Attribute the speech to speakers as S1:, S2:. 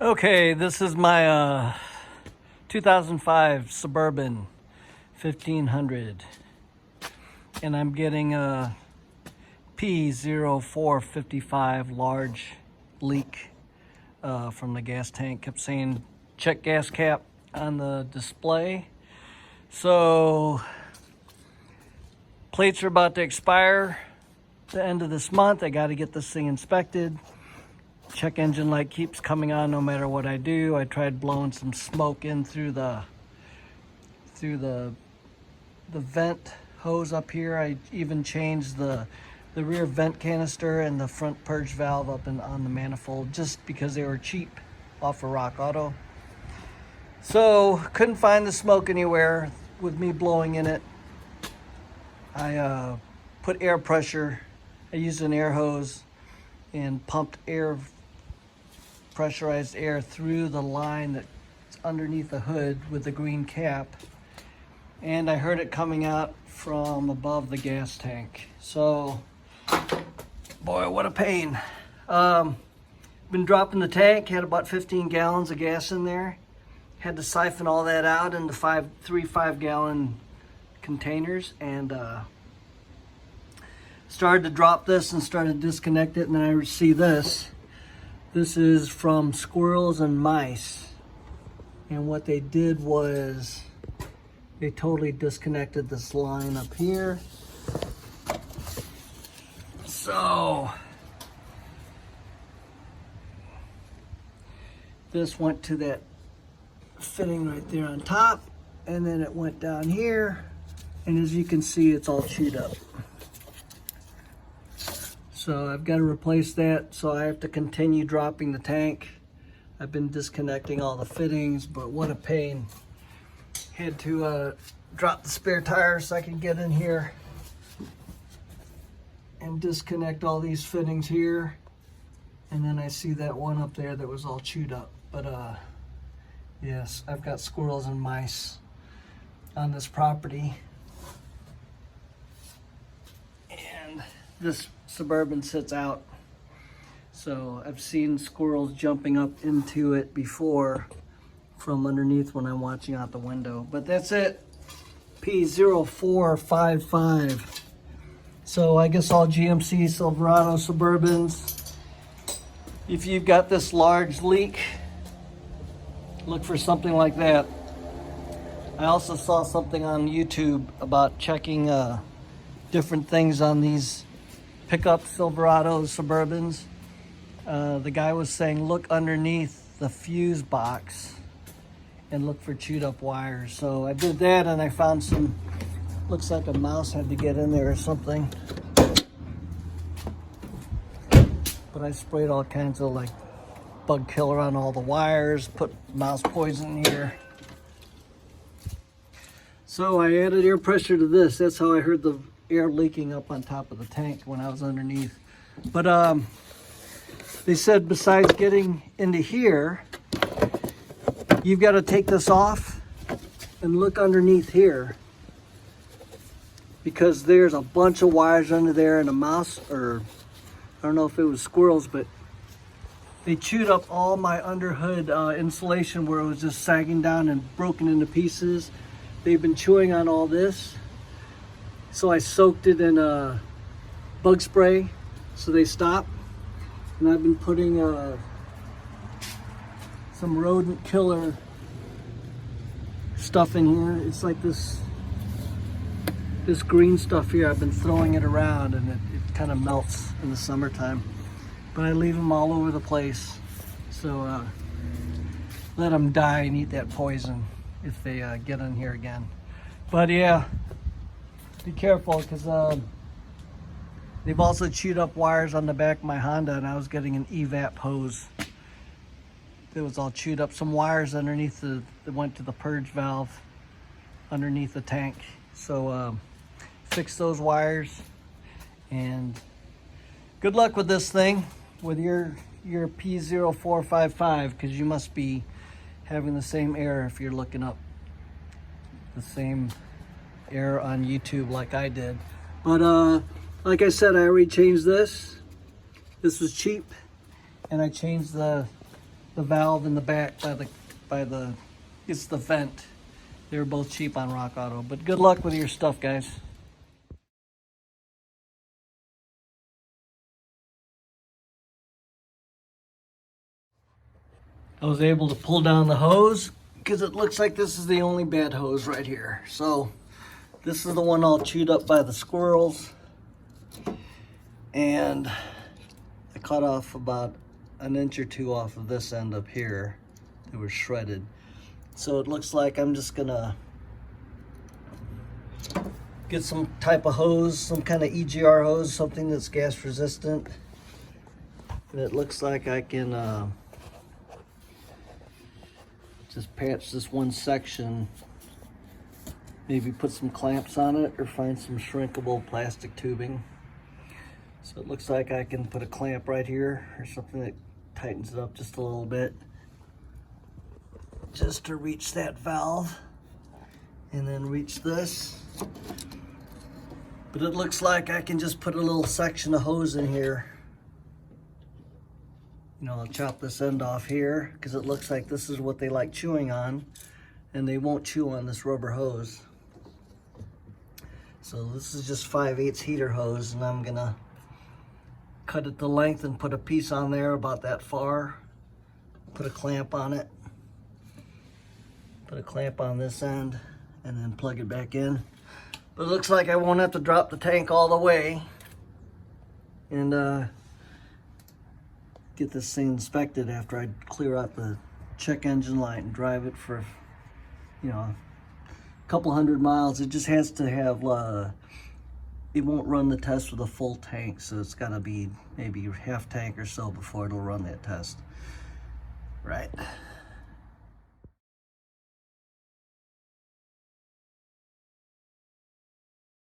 S1: Okay, this is my 2005 Suburban 1500, and I'm getting a P0455 large leak from the gas tank. Kept saying check gas cap on the display. So plates are about to expire the end of this month. I got to get this thing inspected. Check engine light keeps coming on no matter what I do. I tried blowing some smoke in through the vent hose up here. I even changed the rear vent canister and the front purge valve up on the manifold just because they were cheap off of Rock Auto. So couldn't find the smoke anywhere with me blowing in it. I put air pressure. I used an air hose and pumped pressurized air through the line that's underneath the hood with the green cap, and I heard it coming out from above the gas tank. So boy, what a pain. Been dropping the tank, had about 15 gallons of gas in there, had to siphon all that out into three 5-gallon containers, and started to drop this and started to disconnect it, and then I see this. This is from squirrels and mice. And what they did was they totally disconnected this line up here. So this went to that fitting right there on top, and then it went down here, and as you can see, it's all chewed up. So I've got to replace that, so I have to continue dropping the tank. I've been disconnecting all the fittings, but what a pain. Had to drop the spare tire so I can get in here and disconnect all these fittings here. And then I see that one up there that was all chewed up. But yes, I've got squirrels and mice on this property. And this Suburban sits out, so I've seen squirrels jumping up into it before from underneath when I'm watching out the window. But that's it, P0455. So I guess all GMC Silverado Suburbans, if you've got this large leak, look for something like that. I also saw something on YouTube about checking different things on these pickup Silverados, Suburbans. The guy was saying look underneath the fuse box and look for chewed up wires. So I did that, and I found some, looks like a mouse had to get in there or something. But I sprayed all kinds of like bug killer on all the wires, put mouse poison here. So I added air pressure to this. That's how I heard the air leaking up on top of the tank when I was underneath. But they said besides getting into here, you've got to take this off and look underneath here, because there's a bunch of wires under there, and a mouse, or I don't know if it was squirrels, but they chewed up all my underhood insulation where it was just sagging down and broken into pieces. They've been chewing on all this. So I soaked it in bug spray so they stop. And I've been putting some rodent killer stuff in here. It's like this green stuff here. I've been throwing it around, and it kind of melts in the summertime. But I leave them all over the place. So let them die and eat that poison if they get in here again. But yeah, be careful, because they've also chewed up wires on the back of my Honda, and I was getting an evap hose that was all chewed up. Some wires underneath that went to the purge valve underneath the tank. So fix those wires, and good luck with this thing with your P0455, because you must be having the same error if you're looking up the same error on YouTube like I did. But like I said, I already changed this. This was cheap, and I changed the the valve in the back by the it's the vent. They were both cheap on Rock Auto. But good luck with your stuff, guys. I was able to pull down the hose because it looks like this is the only bad hose right here. So this is the one all chewed up by the squirrels. And I cut off about an inch or two off of this end up here. It was shredded. So it looks like I'm just gonna get some type of hose, some kind of EGR hose, something that's gas resistant. And it looks like I can just patch this one section, maybe put some clamps on it or find some shrinkable plastic tubing. So it looks like I can put a clamp right here or something that tightens it up just a little bit, just to reach that valve, and then reach this. But it looks like I can just put a little section of hose in here. You know, I'll chop this end off here because it looks like this is what they like chewing on, and they won't chew on this rubber hose. So this is just 5/8 heater hose, and I'm gonna cut it to length and put a piece on there about that far. Put a clamp on it. Put a clamp on this end and then plug it back in. But it looks like I won't have to drop the tank all the way and get this thing inspected after I clear out the check engine light and drive it for, you know, a couple hundred miles. It just has to have, it won't run the test with a full tank, so it's got to be maybe half tank or so before it'll run that test. Right.